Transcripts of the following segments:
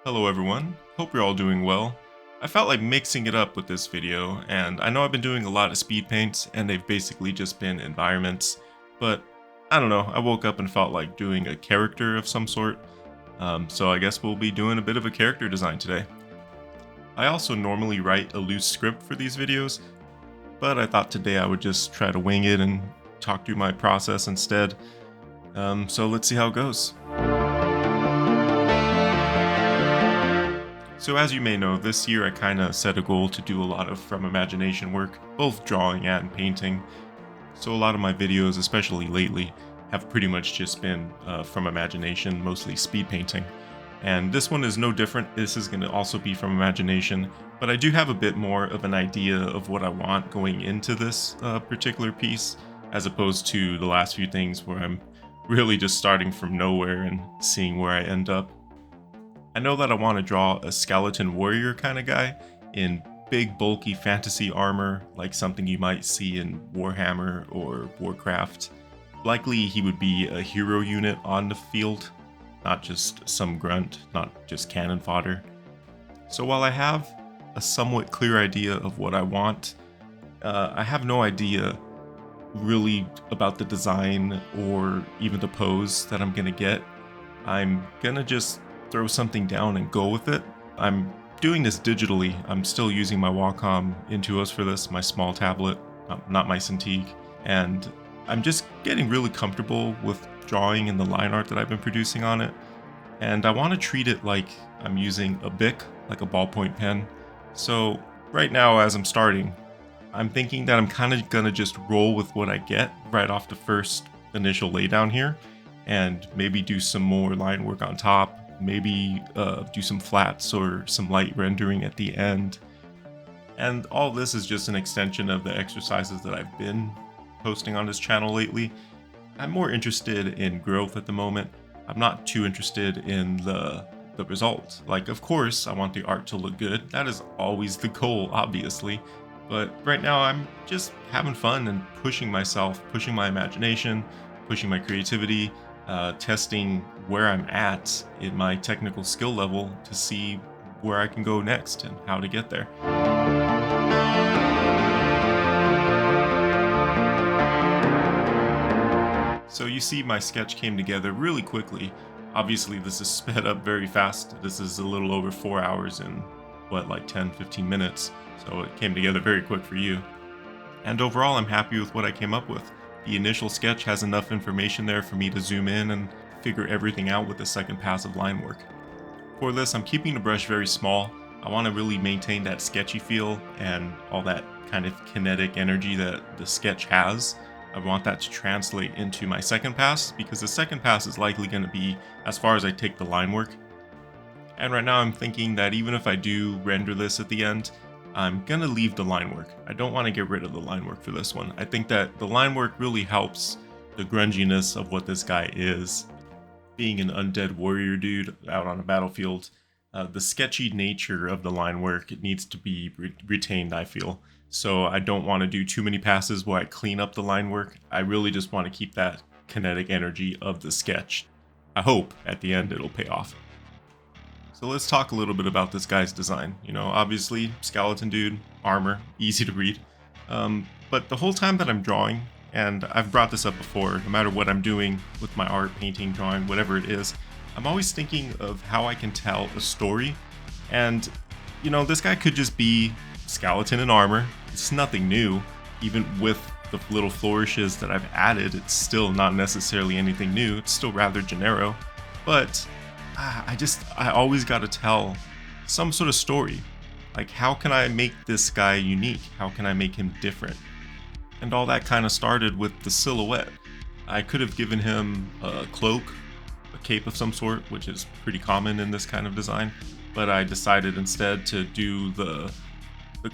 Hello everyone, hope you're all doing well. I felt like mixing it up with this video, and I know I've been doing a lot of speed paints and they've basically just been environments, but I don't know, I woke up and felt like doing a character of some sort, so I guess we'll be doing a bit of a character design today. I also normally write a loose script for these videos, but I thought today I would just try to wing it and talk through my process instead, so let's see how it goes. So as you may know, this year I kinda set a goal to do a lot of from imagination work, both drawing and painting. So a lot of my videos, especially lately, have pretty much just been from imagination, mostly speed painting. And this one is no different. This is gonna also be from imagination, but I do have a bit more of an idea of what I want going into this particular piece, as opposed to the last few things where I'm really just starting from nowhere and seeing where I end up. I know that I want to draw a skeleton warrior kind of guy in big bulky fantasy armor, like something you might see in Warhammer or Warcraft. Likely he would be a hero unit on the field, not just some grunt, not just cannon fodder. So while I have a somewhat clear idea of what I want, I have no idea really about the design or even the pose that I'm gonna get. I'm gonna just throw something down and go with it. I'm doing this digitally. I'm still using my Wacom Intuos for this, my small tablet, not my Cintiq. And I'm just getting really comfortable with drawing and the line art that I've been producing on it. And I want to treat it like I'm using a Bic, like a ballpoint pen. So right now, as I'm starting, I'm thinking that I'm kind of gonna just roll with what I get right off the first initial laydown here, and maybe do some more line work on top, maybe do some flats or some light rendering at the end. And all this is just an extension of the exercises that I've been posting on this channel lately. I'm more interested in growth at the moment. I'm not too interested in the result. Like, of course, I want the art to look good. That is always the goal, obviously. But right now I'm just having fun and pushing myself, pushing my imagination, pushing my creativity, testing where I'm at in my technical skill level to see where I can go next and how to get there. So you see my sketch came together really quickly. Obviously this is sped up very fast. This is a little over 4 hours in like 10-15 minutes. So it came together very quick for you. And overall I'm happy with what I came up with. The initial sketch has enough information there for me to zoom in and figure everything out with the second pass of line work. For this, I'm keeping the brush very small. I want to really maintain that sketchy feel and all that kind of kinetic energy that the sketch has. I want that to translate into my second pass, because the second pass is likely going to be as far as I take the line work. And right now I'm thinking that even if I do render this at the end, I'm gonna leave the line work. I don't want to get rid of the line work for this one. I think that the line work really helps the grunginess of what this guy is. Being an undead warrior dude out on a battlefield, the sketchy nature of the line work, it needs to be retained, I feel. So I don't want to do too many passes where I clean up the line work. I really just want to keep that kinetic energy of the sketch. I hope at the end it'll pay off. So let's talk a little bit about this guy's design. You know, obviously, skeleton dude, armor, easy to read. But the whole time that I'm drawing, and I've brought this up before, no matter what I'm doing with my art, painting, drawing, whatever it is, I'm always thinking of how I can tell a story. And, you know, this guy could just be skeleton and armor. It's nothing new. Even with the little flourishes that I've added, it's still not necessarily anything new. It's still rather generic. But I always got to tell some sort of story. Like, how can I make this guy unique? How can I make him different? And all that kind of started with the silhouette. I could have given him a cloak, a cape of some sort, which is pretty common in this kind of design, but I decided instead to do the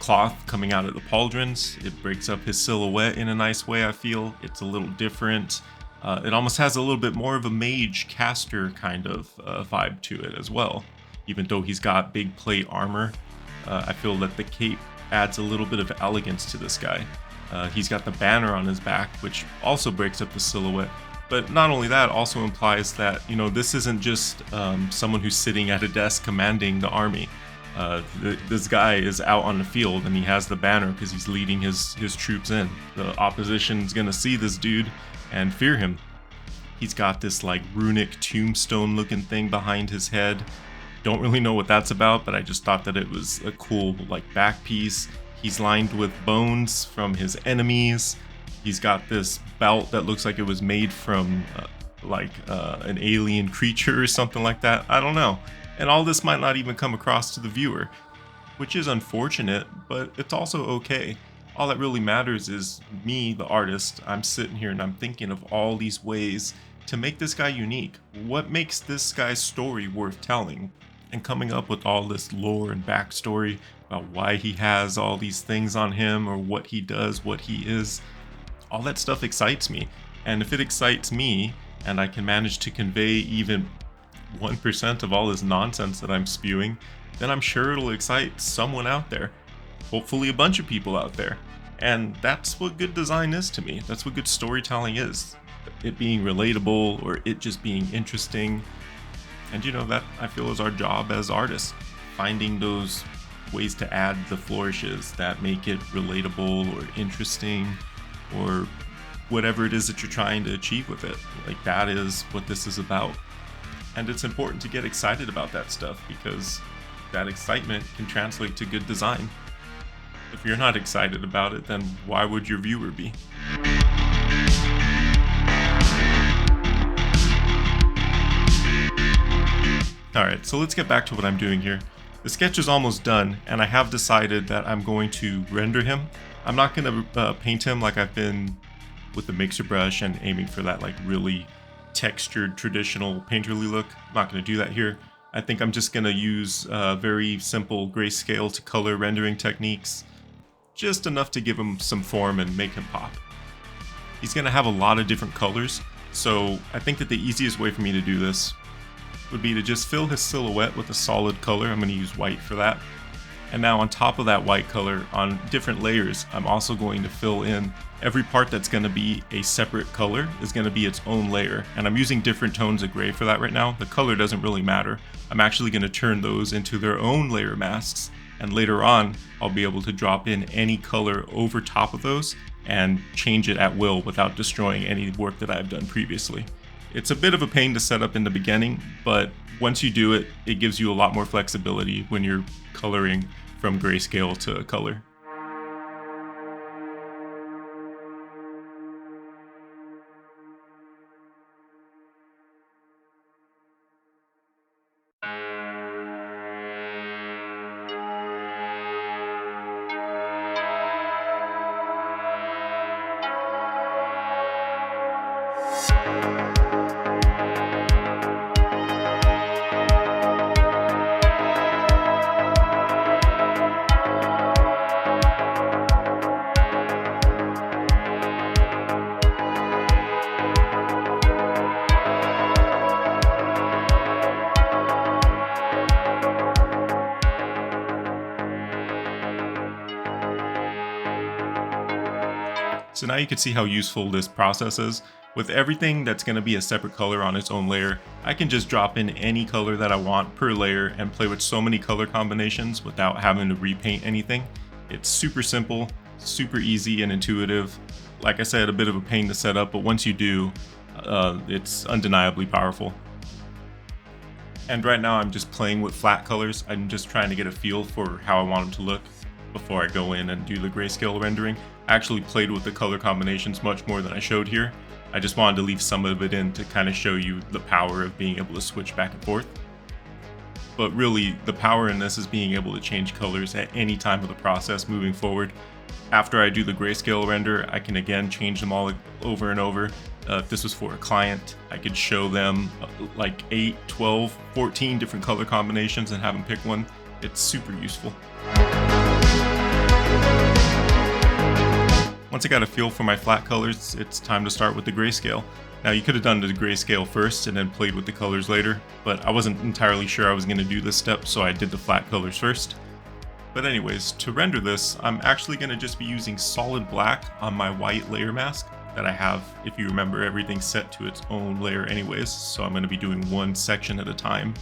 cloth coming out of the pauldrons. It breaks up his silhouette in a nice way, I feel. It's a little different. It almost has a little bit more of a mage caster kind of vibe to it as well. Even though he's got big plate armor, I feel that the cape adds a little bit of elegance to this guy. He's got the banner on his back, which also breaks up the silhouette. But not only that, also implies that, you know, this isn't just someone who's sitting at a desk commanding the army. This guy is out on the field and he has the banner because he's leading his troops in. The opposition's gonna see this dude and fear him. He's got this like runic tombstone looking thing behind his head. Don't really know what that's about, but I just thought that it was a cool like back piece. He's lined with bones from his enemies. He's got this belt that looks like it was made from an alien creature or something like that. I don't know. And all this might not even come across to the viewer, which is unfortunate, but it's also okay. All that really matters is me, the artist. I'm sitting here and I'm thinking of all these ways to make this guy unique. What makes this guy's story worth telling? And coming up with all this lore and backstory about why he has all these things on him or what he does, what he is. All that stuff excites me. And if it excites me and I can manage to convey even 1% of all this nonsense that I'm spewing, then I'm sure it'll excite someone out there. Hopefully a bunch of people out there. And that's what good design is to me. That's what good storytelling is. It being relatable or it just being interesting. And you know, that I feel is our job as artists. Finding those ways to add the flourishes that make it relatable or interesting or whatever it is that you're trying to achieve with it. Like, that is what this is about. And it's important to get excited about that stuff because that excitement can translate to good design. If you're not excited about it, then why would your viewer be? Alright, so let's get back to what I'm doing here. The sketch is almost done, and I have decided that I'm going to render him. I'm not going to paint him like I've been with the mixer brush and aiming for that like really textured traditional painterly look. I'm not going to do that here. I think I'm just going to use very simple grayscale to color rendering techniques. Just enough to give him some form and make him pop. He's going to have a lot of different colors, so I think that the easiest way for me to do this would be to just fill his silhouette with a solid color. I'm going to use white for that. And now on top of that white color, on different layers, I'm also going to fill in every part that's going to be a separate color is going to be its own layer. And I'm using different tones of gray for that right now. The color doesn't really matter. I'm actually going to turn those into their own layer masks. And later on, I'll be able to drop in any color over top of those and change it at will without destroying any work that I've done previously. It's a bit of a pain to set up in the beginning, but once you do it, it gives you a lot more flexibility when you're coloring from grayscale to color. So now you can see how useful this process is. With everything that's going to be a separate color on its own layer, I can just drop in any color that I want per layer and play with so many color combinations without having to repaint anything. It's super simple, super easy and intuitive. Like I said, a bit of a pain to set up, but once you do, it's undeniably powerful. And right now I'm just playing with flat colors. I'm just trying to get a feel for how I want them to look before I go in and do the grayscale rendering. I actually played with the color combinations much more than I showed here. I just wanted to leave some of it in to kind of show you the power of being able to switch back and forth. But really, the power in this is being able to change colors at any time of the process moving forward. After I do the grayscale render, I can again change them all over and over. If this was for a client, I could show them like 8, 12, 14 different color combinations and have them pick one. It's super useful. Once I got a feel for my flat colors, it's time to start with the grayscale. Now you could have done the grayscale first and then played with the colors later, but I wasn't entirely sure I was going to do this step, so I did the flat colors first. But anyways, to render this, I'm actually going to just be using solid black on my white layer mask. that I have. If you remember, everything's set to its own layer anyways, so I'm going to be doing one section at a time.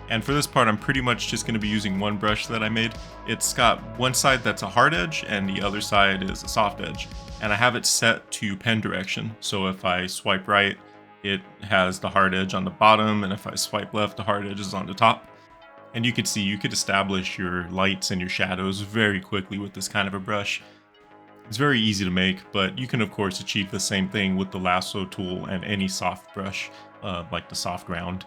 And for this part, I'm pretty much just going to be using one brush that I made. It's got one side that's a hard edge and the other side is a soft edge. And I have it set to pen direction. So if I swipe right, it has the hard edge on the bottom, and if I swipe left, the hard edge is on the top. And you could see you could establish your lights and your shadows very quickly with this kind of a brush. It's very easy to make, but you can of course achieve the same thing with the lasso tool and any soft brush, like the soft round.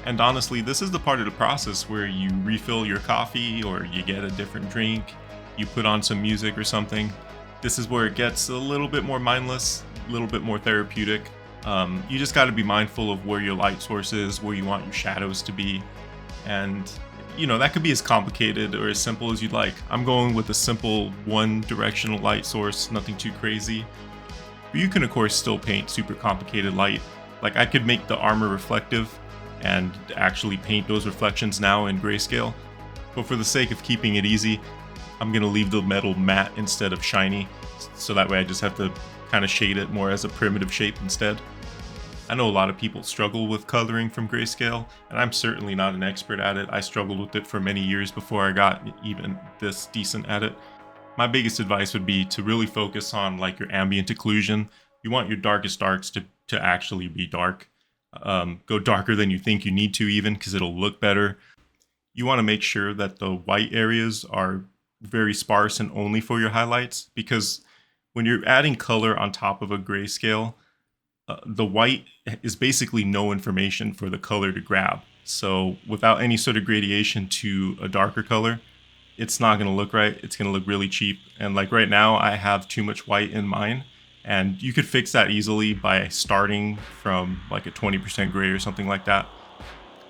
And honestly, this is the part of the process where you refill your coffee or you get a different drink, you put on some music or something. This is where it gets a little bit more mindless, a little bit more therapeutic. You just got to be mindful of where your light source is, where you want your shadows to be. And you know, that could be as complicated or as simple as you'd like. I'm going with a simple one directional light source, nothing too crazy. But you can of course still paint super complicated light. Like I could make the armor reflective and actually paint those reflections now in Grayscale. But for the sake of keeping it easy, I'm gonna leave the metal matte instead of shiny. So that way I just have to kind of shade it more as a primitive shape instead. I know a lot of people struggle with coloring from Grayscale, and I'm certainly not an expert at it. I struggled with it for many years before I got even this decent at it. My biggest advice would be to really focus on like your ambient occlusion. You want your darkest darks to actually be dark. Go darker than you think you need to even, because it'll look better. You want to make sure that the white areas are very sparse and only for your highlights, because when you're adding color on top of a Grayscale, the white is basically no information for the color to grab. So without any sort of gradation to a darker color, it's not going to look right. It's going to look really cheap. And like right now, I have too much white in mine. And you could fix that easily by starting from like a 20% gray or something like that.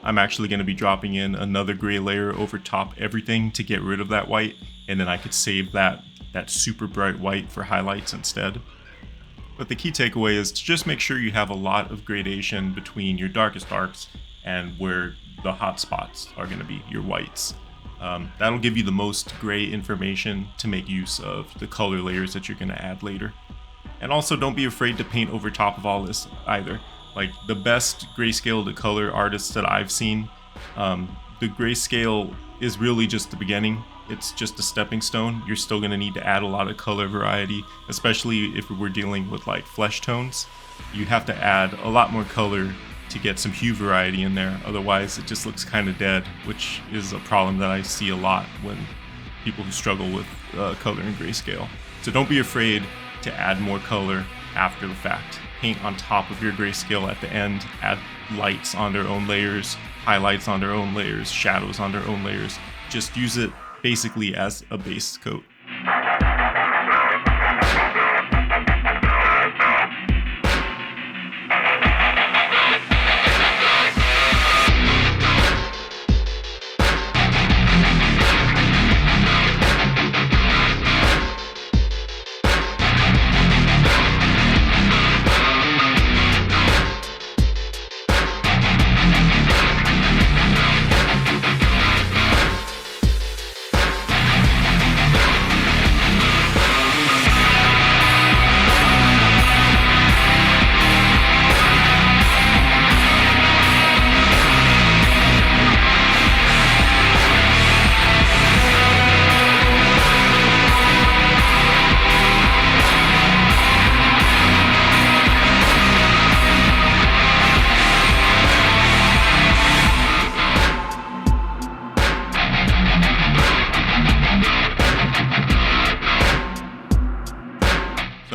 I'm actually going to be dropping in another gray layer over top everything to get rid of that white. And then I could save that super bright white for highlights instead. But the key takeaway is to just make sure you have a lot of gradation between your darkest darks and where the hot spots are going to be, your whites. That'll give you the most gray information to make use of the color layers that you're going to add later. And also don't be afraid to paint over top of all this either. Like the best Grayscale to color artists that I've seen, the Grayscale is really just the beginning. It's just a stepping stone. You're still going to need to add a lot of color variety, especially if we're dealing with like flesh tones. You have to add a lot more color to get some hue variety in there. Otherwise it just looks kind of dead, which is a problem that I see a lot when people who struggle with color in Grayscale. So don't be afraid to add more color after the fact. Paint on top of your Grayscale at the end, add lights on their own layers, highlights on their own layers, shadows on their own layers. Just use it basically as a base coat.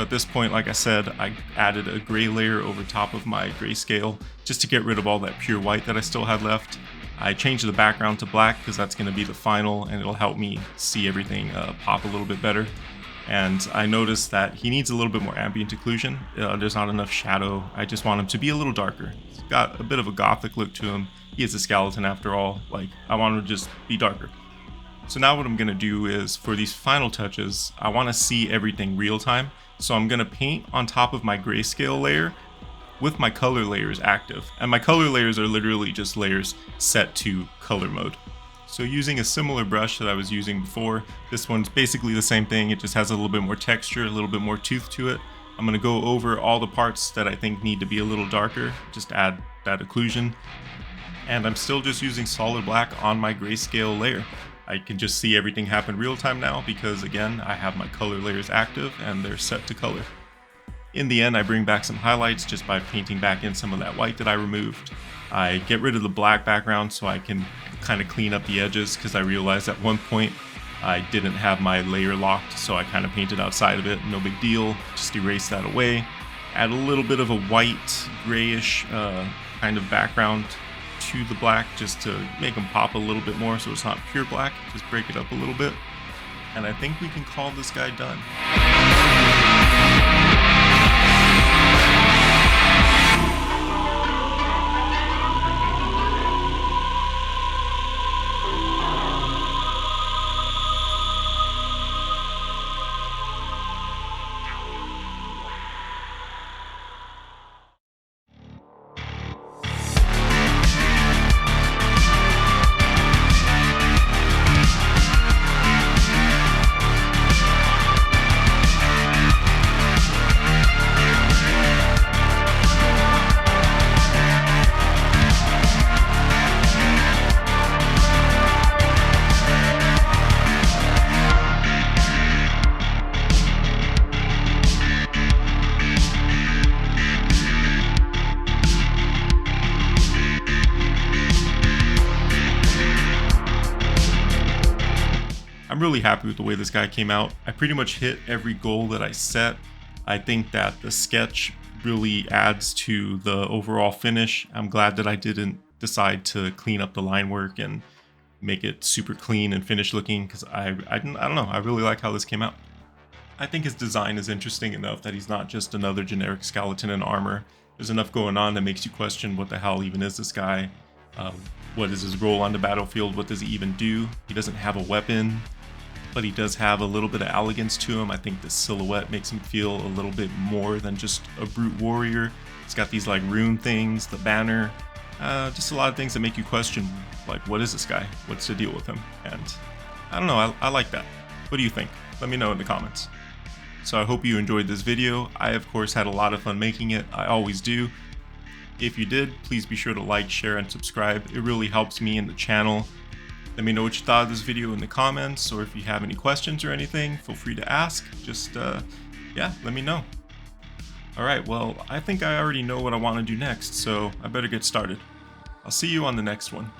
So at this point, like I said, I added a gray layer over top of my Grayscale just to get rid of all that pure white that I still had left. I changed the background to black because that's going to be the final, and it'll help me see everything pop a little bit better. And I noticed that he needs a little bit more ambient occlusion. There's not enough shadow. I just want him to be a little darker. He's got a bit of a gothic look to him. He is a skeleton after all. Like, I want him to just be darker. So now what I'm going to do is, for these final touches, I want to see everything real time. So I'm going to paint on top of my Grayscale layer with my color layers active. And my color layers are literally just layers set to color mode. So using a similar brush that I was using before, this one's basically the same thing. It just has a little bit more texture, a little bit more tooth to it. I'm going to go over all the parts that I think need to be a little darker, just add that occlusion. And I'm still just using solid black on my grayscale layer. I can just see everything happen real time now because, again, I have my color layers active and they're set to color. In the end, I bring back some highlights just by painting back in some of that white that I removed. I get rid of the black background so I can kind of clean up the edges, because I realized at one point I didn't have my layer locked, so I kind of painted outside of it. No big deal, just erase that away. Add a little bit of a white, grayish kind of background to the black just to make them pop a little bit more so it's not pure black. Just break it up a little bit. And I think we can call this guy done. I'm really happy with the way this guy came out. I pretty much hit every goal that I set. I think that the sketch really adds to the overall finish. I'm glad that I didn't decide to clean up the line work and make it super clean and finished looking, because I don't know, I really like how this came out. I think his design is interesting enough that he's not just another generic skeleton in armor. There's enough going on that makes you question what the hell even is this guy. What is his role on the battlefield? What does he even do? He doesn't have a weapon, but he does have a little bit of elegance to him. I think the silhouette makes him feel a little bit more than just a brute warrior. He's got these like rune things, the banner, just a lot of things that make you question, like, what is this guy? What's the deal with him? And I don't know, I like that. What do you think? Let me know in the comments. So I hope you enjoyed this video. I, of course, had a lot of fun making it. I always do. If you did, please be sure to like, share, and subscribe. It really helps me and the channel. Let me know what you thought of this video in the comments, or if you have any questions or anything, feel free to ask. Just, yeah, let me know. Alright, well, I think I already know what I want to do next, so I better get started. I'll see you on the next one.